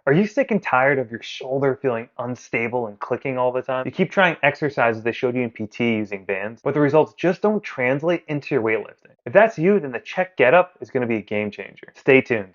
Are you sick and tired of your shoulder feeling unstable and clicking all the time? You keep trying exercises they showed you in PT using bands, but the results just don't translate into your weightlifting. If that's you, then the Czech Get Up is going to be a game changer. Stay tuned.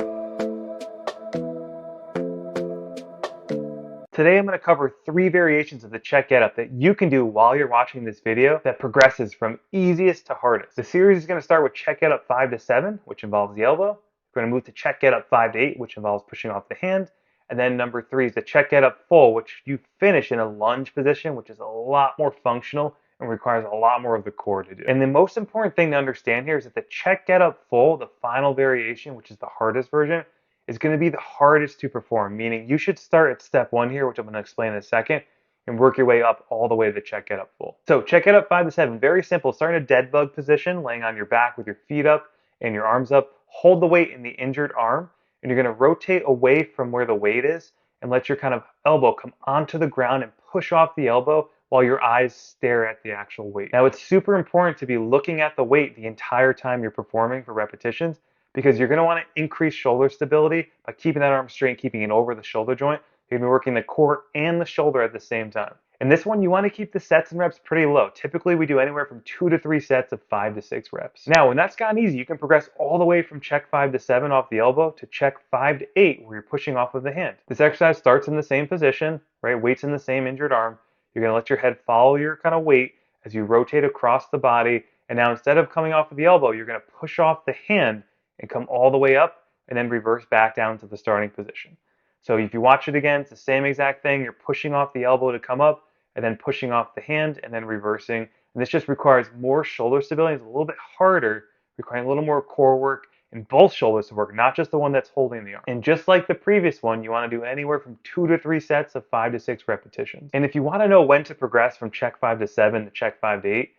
Today I'm going to cover 3 variations of the Czech Get Up that you can do while you're watching this video that progresses from easiest to hardest. The series is going to start with Czech Get Up 5 to 7, which involves the elbow. We're going to move to Czech Get Up 5 to 8, which involves pushing off the hand. And then number 3 is the Czech Get Up Full, which you finish in a lunge position, which is a lot more functional and requires a lot more of the core to do. And the most important thing to understand here is that the Czech Get Up Full, the final variation, which is the hardest version, is going to be the hardest to perform, meaning you should start at step 1 here, which I'm going to explain in a second, and work your way up all the way to the Czech Get Up Full. So Czech Get Up 5 to 7, very simple. Start in a dead bug position, laying on your back with your feet up and your arms up. Hold the weight in the injured arm, and you're going to rotate away from where the weight is and let your kind of elbow come onto the ground and push off the elbow while your eyes stare at the actual weight. Now, it's super important to be looking at the weight the entire time you're performing for repetitions, because you're going to want to increase shoulder stability by keeping that arm straight, keeping it over the shoulder joint. You're going to be working the core and the shoulder at the same time. And this one, you want to keep the sets and reps pretty low. Typically, we do anywhere from 2 to 3 sets of 5 to 6 reps. Now, when that's gotten easy, you can progress all the way from Czech 5 to 7 off the elbow to Czech 5 to 8, where you're pushing off of the hand. This exercise starts in the same position, right? Weight's in the same injured arm. You're going to let your head follow your kind of weight as you rotate across the body. And now, instead of coming off of the elbow, you're going to push off the hand and come all the way up and then reverse back down to the starting position. So if you watch it again, it's the same exact thing. You're pushing off the elbow to come up and then pushing off the hand and then reversing. And this just requires more shoulder stability. It's a little bit harder, requiring a little more core work in both shoulders to work, not just the one that's holding the arm. And just like the previous one, you want to do anywhere from 2 to 3 sets of 5 to 6 repetitions. And if you want to know when to progress from Czech 5 to 7 to Czech 5 to 8,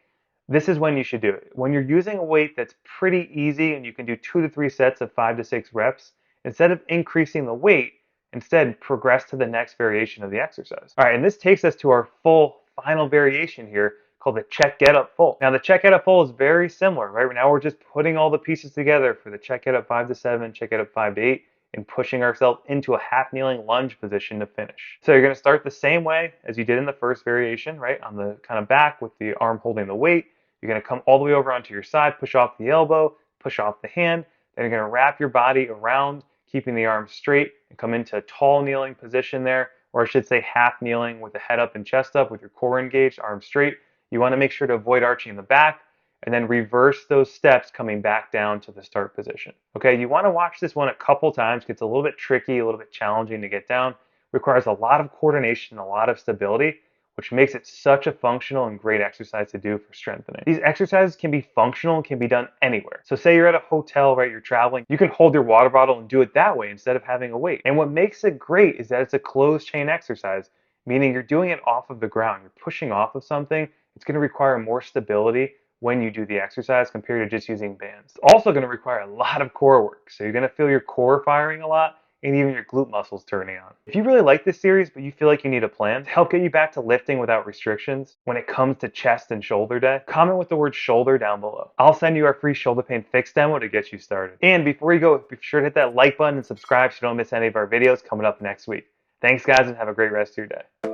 this is when you should do it. When you're using a weight that's pretty easy and you can do 2 to 3 sets of 5 to 6 reps, instead of increasing the weight, instead progress to the next variation of the exercise. All right, and this takes us to our full final variation here called the Czech Get Up Full. Now the Czech Get Up Full is very similar, right? Now we're just putting all the pieces together for the Czech Get Up 5 to 7, Czech Get Up 5 to 8, and pushing ourselves into a half kneeling lunge position to finish. So you're going to start the same way as you did in the first variation, right? On the kind of back with the arm holding the weight. You're going to come all the way over onto your side, push off the elbow, push off the hand. Then you're going to wrap your body around, keeping the arms straight, and come into a tall kneeling position there, or I should say half kneeling with the head up and chest up with your core engaged, arms straight. You want to make sure to avoid arching the back, and then reverse those steps coming back down to the start position. Okay, you want to watch this one a couple times. It gets a little bit tricky, a little bit challenging to get down. Requires a lot of coordination, a lot of stability, which makes it such a functional and great exercise to do for strengthening. These exercises can be functional and can be done anywhere. So say you're at a hotel, right, you're traveling, you can hold your water bottle and do it that way instead of having a weight. And what makes it great is that it's a closed chain exercise, meaning you're doing it off of the ground. You're pushing off of something. It's going to require more stability when you do the exercise compared to just using bands. It's also going to require a lot of core work. So you're going to feel your core firing a lot, and even your glute muscles turning on. If you really like this series, but you feel like you need a plan to help get you back to lifting without restrictions when it comes to chest and shoulder day, comment with the word shoulder down below. I'll send you our free shoulder pain fix demo to get you started. And before you go, be sure to hit that like button and subscribe so you don't miss any of our videos coming up next week. Thanks guys, and have a great rest of your day.